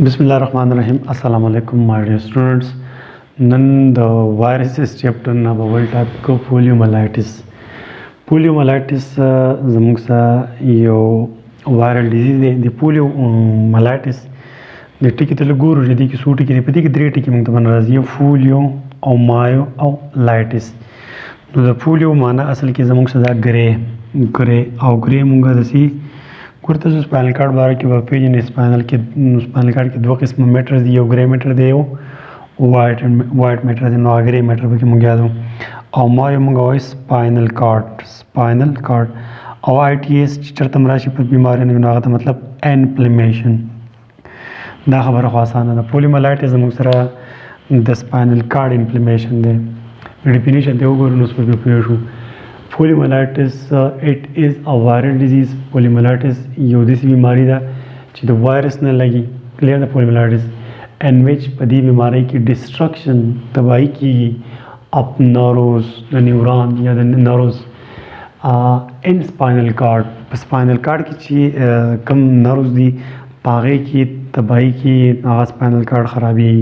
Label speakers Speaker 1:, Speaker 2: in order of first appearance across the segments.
Speaker 1: بسم الله الرحمن الرحیم. السلام علیکم my dear students. نن د viruses chapter نه به ول ټاپک کو poliomyelitis. Poliomyelitis زموږ سره یو وایرل ډیزیز دی. د poliomyelitis د ټکی ته لګورو چې د کی سو ټکی په دې کې درې ټکی موږ ته راځي، یو فولیو او مایو او لایټس. نو د فولیو معنی اصل کې زموږ سره ګری او ګری موږ دسی ورته سپاینل کارډ باره کې به پیژنې. سپاینل کارډ کې دوه قسمه میټر دي، یو ګری میټر دی، یو وایټ میټر دی. نو ګری میټر به کې موږ یادو او ما یو موږ وایي سپاینل کارډ او آی ټي ایس چې چېرته هم راشي په بیمارۍ نه، نو هغه ته مطلب انفلمیشن. دا خبره خو اسانه ده. پولیومایلایټس زموږ سره د سپاینل کارډ انفلمیشن دی. ډیفینیشن ته وګورو نو اوس به پوه شو. Poliomyelitis it is a viral disease. Poliomyelitis یو داسې بیماری ده چې د وایرس نه لګي. کلیر ده poliomyelitis in which په دې بیماری کې ډسټرکشن تباهي کیږي اپ نروز د نیورون یا د نروز ان سپاینل کارډ. په سپاینل کارډ کې چې کم نروز دي پاغې کې تباهي کې هغه سپاینل کارډ خرابي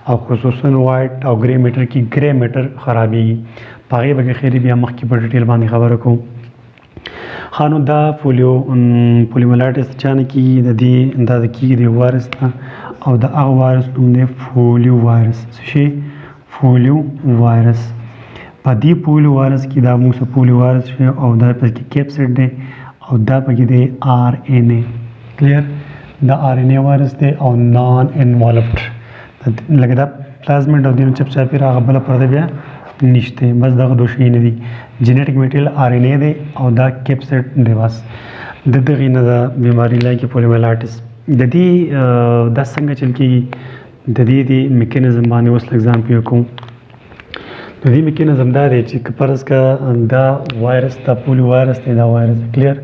Speaker 1: او خصوصا وایټ او ګری میټر کې ګری میټر خرابي. پاغې به خیری بیا مخکې په ډیټیل باندې خبره کوم. خانو دا پولیومایلایټس چانه کې د دې دا د کې د وایرس او د هغه وایرس نوم دی پولیو وایرس. څه شي؟ پولیو وایرس. په دې پولیو وایرس کې دا موږ پولیو وایرس او دا پکې کیپسیډ دی او دا پکې دی آر ان اے. کلیر؟ دا آر ان اے وایرس دی او نان انوالوډ لکه دا پلازمیډ او دینو چپ چاپی راغه بل پرده بیا نشته. بس دغه دوه شی نه دي. جینیټک میټیریل آر ان اے دی او دا کیپسیډ دی. بس د دغې نه دا بیماری لایکه پولیومایلایټس. د دې دا څنګه چل کېږي، د دې د میکانیزم باندې اوس اگزامپل کوم. د دې میکانیزم دا دی چې فرض کړه دا وایرس دا پولیو وایرس دی، دا وایرس کلیر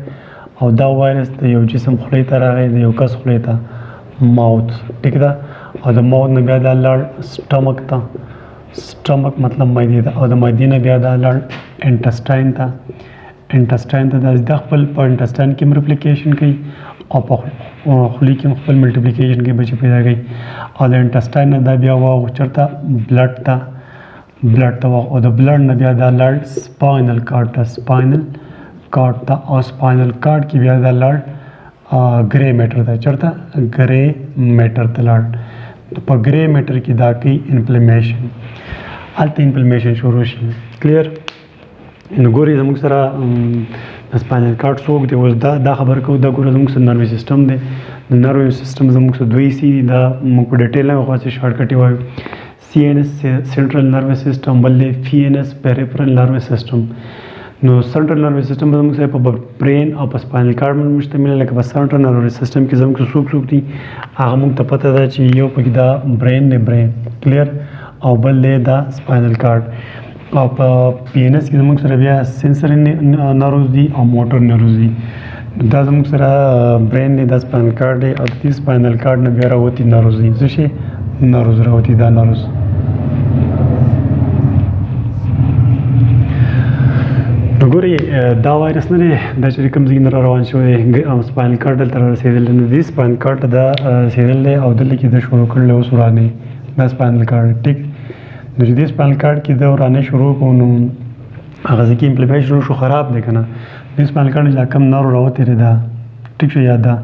Speaker 1: او دا وایرس د یو جسم خولې ته راغی، د یو کس خولې ته ماوت، ټیک ده، او د ماوت نه بیا دا لاړ سټمک ته. سټمک مطلب معدې ته، او د معدې نه بیا دا لاړ انټسټاین ته. دا خپل په انټسټاین کې هم ریپلیکیشن کوي او په خولې کې هم خپل ملټیپلیکیشن کوي، بچې پیدا کوي. او د انټسټاین نه دا بیا واغ چېرته بلډ ته واغ، او د بلډ نه بیا دا لاړ سپاینل کارډ ته او سپاینل کارډ کې بیا دا لاړ ګری میټر ته. چېرته؟ ګری میټر ته لاړ. په ګری میټر کې دا کوي انفلمیشن، هلته انفلمیشن شروع شي. کلیر؟ نو ګورئ زموږ سره د سپاینل کارډ څوک دی. اوس دا خبر کوو. دا ګوره زموږ سره نروي سیسټم دی. د نروي سیسټم زموږ سره دوه حصې دي. دا موږ په ډیټیل نه خاصه شارټکټ وایو. سی این اس سینټرل نروي سیسټم، بل دی پی این اس پیریفرل نروي سیسټم. نو سنټرل نروي سیسټم زموږ سره په برین او په سپاینل کارډ باندې مشتمل. لکه په سنټرل نروي سیسټم کې زموږ سره څوک دي هغه موږ ته پته ده چې یو پکې دا برین دی، کلیر، او بل دی دا سپاینل کارډ. او په پی این اس کې زموږ سره بیا سینسري نروز دي او موټر نروز دي. دا زموږ سره برین دی، دا سپاینل کارډ دی، او د دې سپاینل کارډ نه بیا راوتي نروز دي. څه شي؟ نروز راوتي. دا نروز نو ګورئ دا وایرس نه دی، دا چې کوم ځای نه را روان شوی دی سپاینل کارډ دلته را رسېدلی. نو دې سپاینل کارډ ته دا رسېدلی دی او دلته کې دا شروع کړلی اوس ورانې دا سپاینل کارډ. ټیک؟ نو چې دې سپاینل کارډ کې دا ورانې شروع کړو نو هغه ځای کې امپلیمیشن شو، خراب دی که نه. دې سپاینل کارډ چې کم نرو راوتېرې ده، ټیک شو؟ یاد ده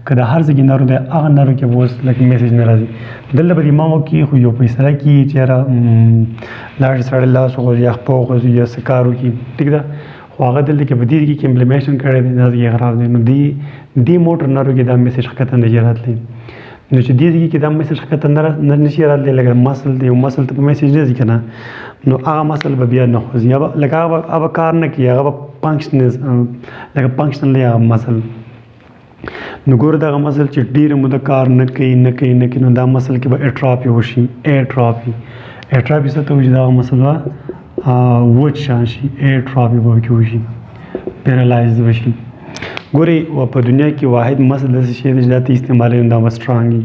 Speaker 1: که د هر ځای کې نرو دی هغه نرو کې به اوس لکه میسج نه راځي. دلته به دماغ وکړي خو یو فیصله کړي چې یاره لاړ شي سړی لاس وغورځي یا خپه وغورځي یا څه کار وکړي، ټیک ده. خو هغه دلته کې په دې کې امپلیمیشن کړی دی، دا ځای خراب دی. نو دې موټر نرو کې دا میسج ښکته نه شي راتلی. نو چې دې ځای کې دا میسج ښکته نه شي راتلی، لکه مسل دی، یو مسل ته په میسج نه ځي که نه، نو هغه مسل به بیا نه خوځي، لکه هغه به کار نه کوي، هغه به لکه فنکشنل دی هغه مسل. نو ګوره دغه مسل چې ډېره موده کار نه کوي، نو دا مسل کې به اټراپي وشي. اټراپي څه ته وایي؟ چې دغه مسل به وچ شان شي، اټراپي به پکې وشي، پیرالایز به شي. ګورئ په دنیا کې واحد مسل داسې شی دی چې دا ته استعمالوي نو دا به سټرانګ وي،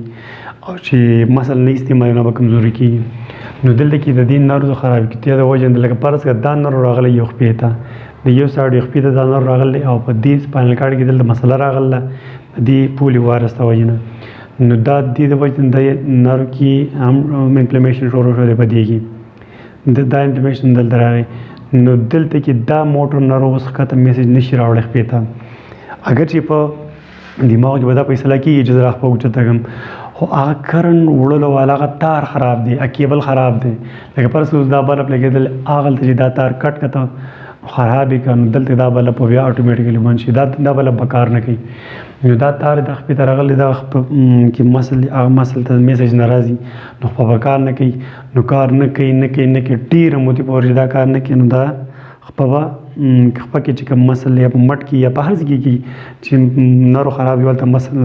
Speaker 1: او چې مسل نه استعمالوي نو به کمزوري کېږي. نو دلته کې د دې نرو خرابي کېدو د وجې نه، لکه فرض کړه دا نرو راغلی یو خپې ته، د یو سایډ یو خپې ته دا نرو راغلی او په دې سپاینل کارډ کې دلته مسله راغله د دې پولیو وایرس د وجې نه. نو دا د دې د وجې د نرو کې هم انفلمیشن شروع شو دی په دې کې دا انفلمیشن دلته راغی نو دلته کې دا موټر نرو اوس ښکته میسج نشي راوړی خپې ته اگر چې په دماغ کې به دا فیصله کېږي چې زه راخپه اوچته کړم خو هغه کرنټ وړلو والا هغه تار خراب دی کیبل خراب دی لکه پرس اوس دا بلب لګېدل هغلته چې دا تار کټ کته خراب یې کړه نو دلته دا بلب په بیا اټومیټیکلی بند شي دا بلب به کار نه کوي نو دا تار د خپې ته راغلی دا کې مسل هغه مسل ته میسج نه راځي نو خپه به کار نه کوي نو کار نه کوي ډېره مودې پورې چې دا کار نه کوي نو دا خپه به خپه کې چې کوم مسل یا په مټ کې یا په هر ځای کې چې نرو خراب وي هلته مسل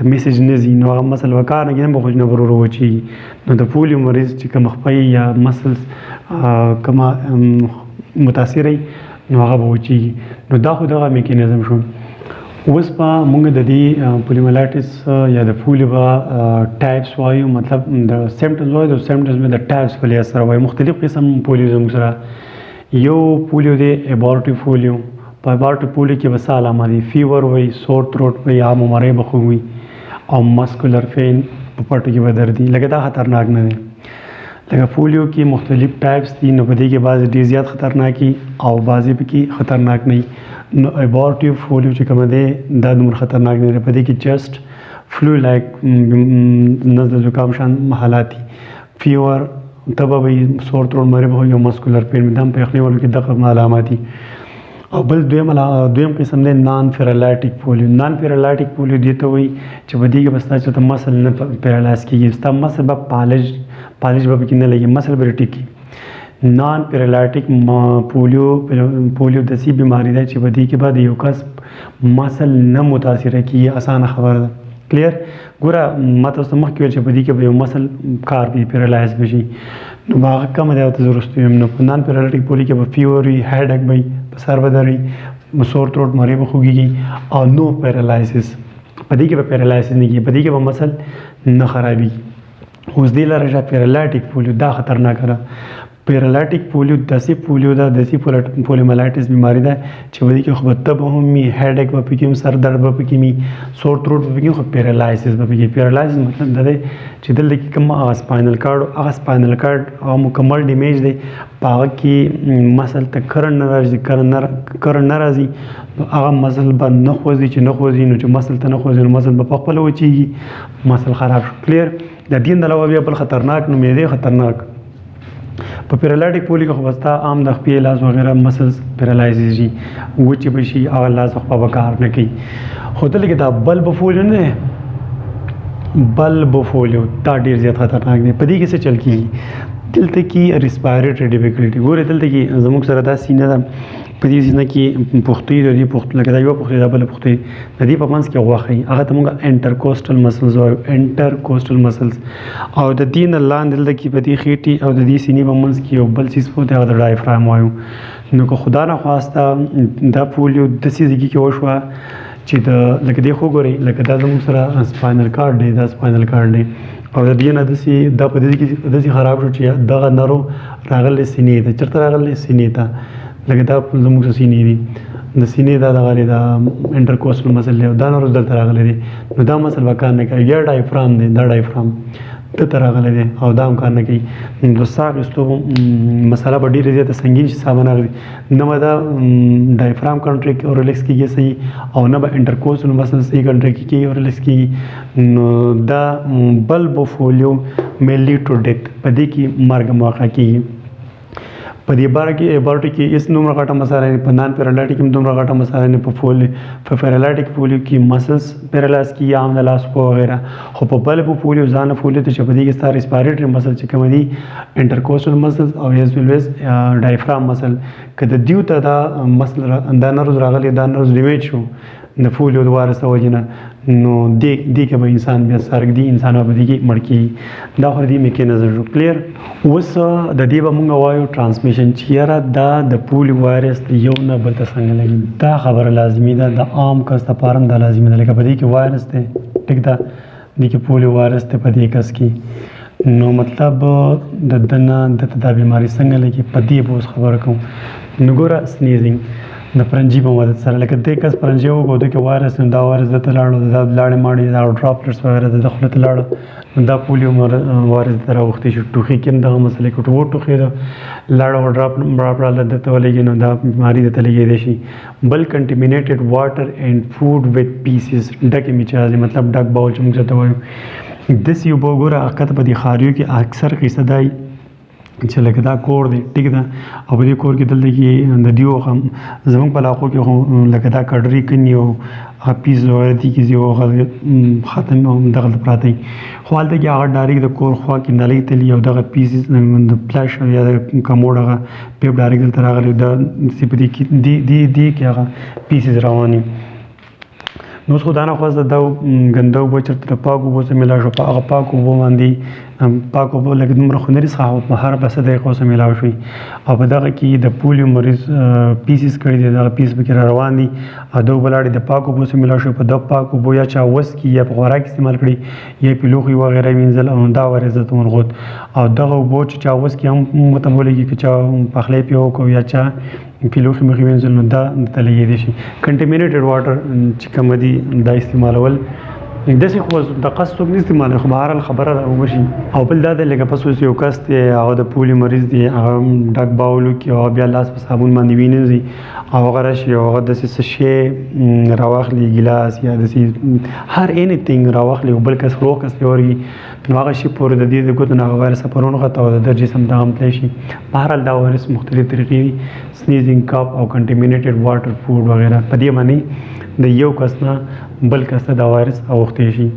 Speaker 1: ته میسج نه ځي نو هغه مسل به کار نه کوي به خو نه ورو ورو وچېږي نو د پولیو مریض چې کوم خپه یا مسلس کومه متاثره وي نو هغه به وچېږي نو دا خو دغه میکانیزم شو اوس به موږ د دې پولیومایلایټس یا د پولیو به ټایپس وایو مطلب د سیمپټمز وایو د سیمپټمز به د ټایپس په لحاظ سره وایو مختلف قسم پولیو زموږ سره یو پولیو دی ایبارټیو پولیو په ایبارټیو پولیو کې به څه علامه دي فیور وایي سور تروټ وایي یا ممری به خوږ وي او مسکولر پین په پټو کې به درد دي لکه دا خطرناک نه دی لکه پولیو کې مختلف ټایپس دي نو په دې کې بعضې ډېر زیات خطرناک دي او بعضې پکې خطرناک نه وي نو ایبارټیو پولیو چې کومه دی دا دومره خطرناک نه دی په دې کې جسټ فلو لایک نزله زکام شان حالات دي فیور تبه به سور تروټ مری به یو مسکولر پین دم په یخني والو کې دغه علامات دي او بل دویم قسم دی نان پیرالایټیک پولیو نان پیرالایټیک پولیو دې ته وایي چې په دې کې به ستا چې ته مسل نه پیرالایز کېږي ستا مسل به پالش به پکې نه لګي مسل به ټیک کي نان پیرالایټیک پولیو داسې بیماری ده چې په دې کې به د یو کس مسل نه متاثره کېږي اسانه خبره ده کلیر ګوره ما تاسو ته مخکې ویل چې په دې کې به یو مسل کار وي پیرالایز به شي نو به هغه کمه دی او ته زه وروسته ویم نو په نان پیرالایټیک پولیو کې به فیور وي هیډک به وي په سر به درد وي سور تروټ مری به خوږېږي او نو پیرالایسس په دې کې به پیرالایسس نه کېږي په دې کې به مسل نه خرابېږي اوس دې لاره شه پیرالایټیک پولیو دا خطرناکه ده پیرالایټیک پولیو داسې پولیو ده داسې پولیومایلایټس بیماری ده چې په دې کې خو به تبه هم وي هیډک به پکې وي سر درد به پکې وي سور تروټ به پکې وي خو پیرالایسس به پکې پیرالایسس مطلب دا دی چې دلته کې کوم هغه سپاینل کارډ هغه سپاینل کارډ هغه مکمل ډیمیج دی په هغه کې مسل ته کرنټ نه راځي کرنټ نه راځي نو هغه مسل به نه خوځي چې نه خوځي نو چې مسل ته نه خوځي نو مسل به په خپله وچېږي مسل خراب شو کلیر د دې نه علاوه بیا بل خطرناک نومېدی خطرناک په پیرالایټیک پولیو کې خو بستا عام د خپې لاس وغیره مسلز پیرالایزز شي وچې به شي هغه لاس خپه به کار نه کوي خو دلته کې دا بلب پولیو نه دی بلب پولیو دا ډېر زیات خطرناک دی په دې کې څه چل کېږي دلته کې ریسپایریټري ډیفیکلټي ګورې دلته کې زموږ سره دا سینه ده په دې سینه کې پوښتۍ د دې پوښت لکه دا یوه پوښتۍ دا بله پوښتۍ د دې په منځ کې غوښه وي هغه ته موږ انټرکوسټل مسلز وایو انټرکوسټل مسلز او د دې نه لاندې دلته کې په دې خېټې او د دې سینې په منځ کې یو بل څیز پروت دی هغه د ډایفرام وایو نو که خدا نخواسته دا پولیو داسې ځای کې وشوه چې د لکه دې خو ګورئ لکه دا زموږ سره سپاینل کارډ دی دا سپاینل کارډ دی او د دې نه داسې دا په دې کې داسې خراب شو چې دغه نرو راغلی سینې ته چېرته راغلی سینې ته لکه دا زموږ سره سینې دي د سینې دا دغه دی دا انټرکوسټل مسل دی او دا نرو دلته راغلی دی نو دا مسل به کار نه کوي یا ډایفرام دی دا ډایفرام دلته راغلی دی او دا هم کار نه کوي نو د ساه اخیستو مسله به ډېره زیاته سنګین شي ساه به نه اخلي نه به دا ډایفرام کنټریکټ او ریلیکس کېږي صحیح او نه به انټرکوسټل مسل صحیح کنټریکټ کېږي او ریلیکس کېږي نو دا بلب پولیو may lead to death په دې کې مرګ موقع کېږي په دې باره کې ایبارټیو کې هېڅ دومره غټه مسله نه په نان پیرالایټیک کې هم دومره غټه مسله نه په پیرالایټیک پولیو کې مسلس پیرالایز کېږي عام د لاس په وغیره خو په بلب پولیو ځانه پولیو ته چې په دې کې ستا ریسپایریټري مسل چې کوم دي انټرکوسټل مسلز او ایز ویل ویز ډایفرام مسل که د دیو ته دا مسل دا نروز راغلی دا نروز ډیمیج شو د پولیو د وایرس د وجې نه نو دې کې به انسان بیا سرګ دی انسان به دې کې مړ کېږي دا خو دې میکانیزم شو کلیر اوس د دې به مونږ وایو ټرانسمیشن چې یاره دا د پولیو وایرس د یو نه بل ته څنګه لګي دا خبره لازمي ده د عام کس لپاره هم دا لازمي ده لکه په دې کې وایرس دی ټیک ده دې کې پولیو وایرس دی په دې کس کې نو مطلب د دنه د دا بیماري څنګه لګي په دې به اوس خبره کوم نو ګوره سنیزینګ د پرنجي په مدد سره. لکه دې کس پرنجي وکړو د کې وایرس نو دا وایرس د ته لاړو دا لاړې ماړې دا ډراپلټس وغیره د خولې ته لاړو نو دا پولیو وایرس ته راوښتې شو. ټوخي کې هم دغه مسلې کې وټوخېده لاړو ډراپلټ د ته ولګي نو دا بیماري د ته لګېدی شي. بل کنټمینیټډ واټر اینډ فوډ ویت پیسز ډکې میچازې مطلب ډک باول چې موږ ته وایو داسې اوبه وګوره حقیقت په دې ښاریو کې اکثر قصه دا چې لکه دا کور دی ټیک ده او په دې کور کې دلته کې د دیو زموږ په علاقو کې لکه دا کډري کني او پیس وغیره دي کې یو ختم دغه پراته خو هلته کې هغه ډایرک د کور خوا کې نلۍ تلي او دغه پیس د فلش یا د کموډ هغه پیپ ډایرک دلته راغلی دا په دې کې دی کې هغه پیسز رواني. نو خو دا نه خواست دا ګنده اوبه چېرته د پاکو اوبو څخه میلاو شو په هغه پاکو اوبو باندې پاکو اوبه لکه دومره خو نري څښه په هر 10 دقیقو څخه میلاو شوي او په دغه کې د پولیو مریض پیسز کړي دي دغه پیس پکې را روان دي او دا اوبه لاړې د پاکو اوبو څخه میلاو شوي په دغه پاکو اوبو یا چا وسکي یا په خوراک استعمال کړي یا په لوښي وغیره وینځل او دا وایرس ته ورغوت او دغه اوبو چې چا وسکي هم ورته ولګي که چا پخلی پرې وکړو یا چا په لوښي مخې وینځل نو دا ته لګېدی شي. کنټمینیټډ واټر چې کوم دي دا استعمالول داسې خو د قصد څوک نه استعمالوي خو بهرحال خبره را وشي. او بل دا دی لکه پس اوس یو کس دی هغه د پولیو مریض دی هغه ډک باول وکړي او بیا لاس په صابون باندې وینځي او هغه راشي او هغه داسې څه شی راواخلي ګیلاس یا داسې هر انیثینګ راواخلي او بل کس روغ کس ته ورکړي نو هغه شي پورې د دې د ګوتو نه هغه وایرس په ورنغته او د جسم ته هم تللی شي. بهرحال دا وایرس مختلف طریقې دي سنیزینګ کاف او کنټمینیټډ واټر فوډ وغیره په دې باندې د یو کس نه بل کس ته دا وایرس اوښتی شي.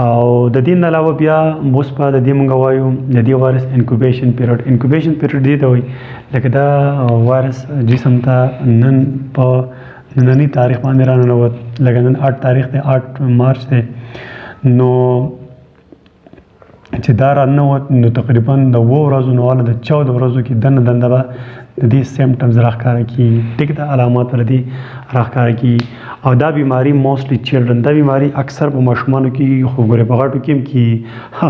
Speaker 1: او د دې نه علاوه بیا اوس په د دې موږ وایو د دې وایرس انکوبیشن پیریډ دې ته وایي لکه دا وایرس جسم ته نن په ننني تاریخ باندې راننوت لکه نن 8 تاریخ دی 8 مارچ دی نو چې دا راننوت نو تقریبا د 2 ورځو نه والا د 14 ورځو کې دنده به د دې سیمټمز راښکاره کړي ټیک ده علامات پر دې راښکاره کړي او دا بیماری موسټلی چلډرن دا بیماری اکثر په ماشومانو کې خو ګورې په غټو کې هم کېږي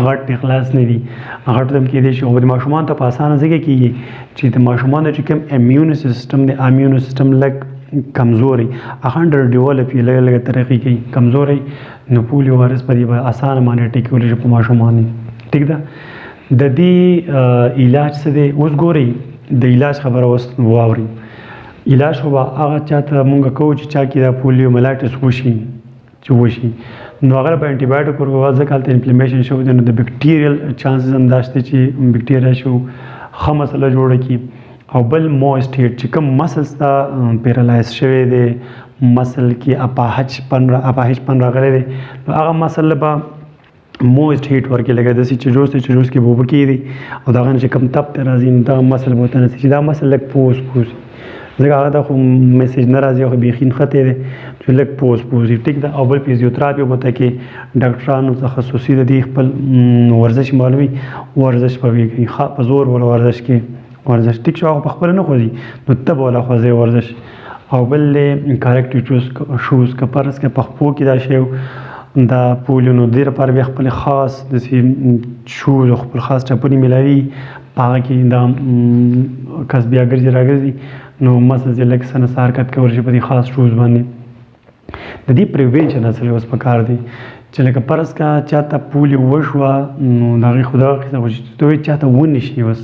Speaker 1: غټ اخلاص نه دي غټو ته هم کېدی شي خو د ماشومانو ته په اسانه ځکه کېږي چې د ماشومانو چې کوم امیون سیسټم دی امیون سیسټم لږ کمزوري هغه انډر ډیولپ یې لږ ترقي کوي کمزوري نو پولیو وایرس په دې اسانه باندې ټیکولی شي په ماشومانو ټیک ده. د دې علاج څه دی اوس ګورئ د علاج خبره اوس واورئ علاج خو به هغه چاته مونږ کوو چې چا کې دا پولیومایلایټس وشي نو هغه به انټي بایوټیک ورکوو ځکه هلته انفلمیشن شوی دی نو د بکټیریل چانسز هم دا شته چې بکټیریا شو ښه مسله جوړه کړي او بل مویسټ هیډ چې کوم مسلز ته پیرالایز شوی دی مسل کې اپاهج پن راغلی دی نو هغه مسل به مویسټ هیټ ورکړي لکه داسې چې جوس کې به اوبه کېږي او د هغه نه چې کوم تپ ته راځي نو دغه مسل به ورته نڅي چې دا مسل لږ پوس ځکه هغه ته خو میسیج نه راځي خو بیخي نښتی دی چې لږ پوس وي ټیک ده. او بل فزیوتراپي به ورته کې ډاکټرانو تخصصي د دې خپل ورزش معلومي ورزش به وي کوي په زور ولا ورزش کې ورزش ټیک شو هغه په خپله نه خوځي نو ته به ولا خوځې ورزش. او بل کارکټیو شوز که فرض که په خپو کې دا شی دا پولیو نو دې لپاره بیا خپل خاص داسې شوز او خپل خاص ټپنې میلاوي په هغه کې دا کس بیا ګرځي راګرځي نو مسلز یې لږ څه نڅه حرکت کولی شي په دې خاص شوز باندې. د دې پریوینشن اصل اوس پکار دی چې لکه فرض کا چاته پولیو وشوه نو د هغې خو دغه قصه وشي ته وایي چاته ونې شي اوس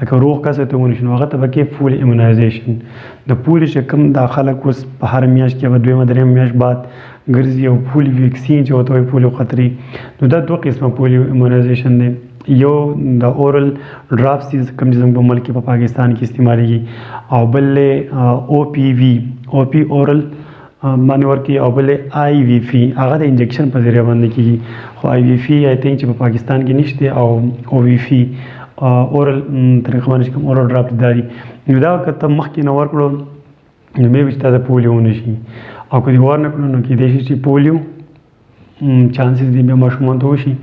Speaker 1: لکه روغ کس ته ونې شي نو هغه ته به کې فول ایمونایزیشن د پولیو چې کوم دا خلک اوس په هر میاشت کې به 2 درېیم میاشت بعد ګرځي او پولیو ویکسین چې ورته وایي پولیو خطري نو دا 2 قسمه پولیو ایمونایزیشن دی یو د اورل ډراپس دي کوم چې زموږ په ملک کې په پاکستان کې استعمالیږي او بل او پی اورل باندې ورکړي او بل آی وی فی هغه د انجکشن په ذریعه باندې کېږي خو آی وی فی آی تھنک چې په پاکستان کې نشته او وی فی اورل طریقه باندې کوم اورل ډراپ داري نو دا کته مخکې نه ورکړو نو مې وشته د پولیو نشي او که دې ور نه کړو نو کېدای شي چې پولیو چانسز دي بیا ماشومان ته وشي.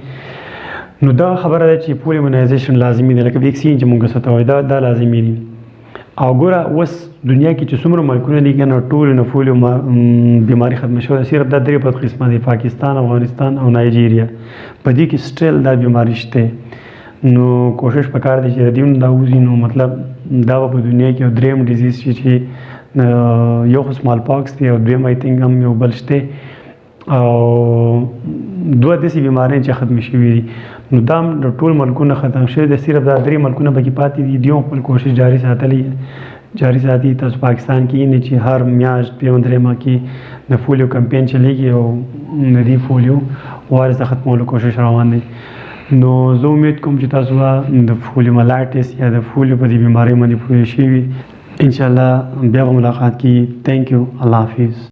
Speaker 1: نو دا خبره ده چې پولیو ایمونایزیشن لازمي دی لکه ویکسین چې موږ څه ته وایي دا لازمي دي. او ګوره اوس دنیا کې چې څومره ملکونه دي کنه ټول نه پولیو بیماری ختمه شوې صرف دا 3 قسمه دي پاکستان افغانستان او نایجیریا په دې کې سټیل دا بیماری شته نو کوشش وکړ دي چې د دې دا وزي نو مطلب دا په دنیا کې یو دریم ډیزیز چې یو خو سمال پاکس دی او دویم آی تھنک هم یو بل شته او دوه داسې بیمارۍ چې ختمې شوي دي. نو دا هم د ټول ملکونه ختم شوي دي، صرف دا 3 ملکونه پکې پاتې دي. دوی هم خپل کوشش جاري ساتي. تاسو پاکستان کې نه چې هر میاشت په 3 ماه کې د پولیو کمپین چلیږي او د دې پولیو وایرس ختمولو کوشش روان دی. نو زه امید کوم چې تاسو د پولیومایلایټس یا د پولیو په دې بیمارۍ باندې پوه شوي. انشاءالله بیا به ملاقات کیږي. تھینک یو. الله حافظ.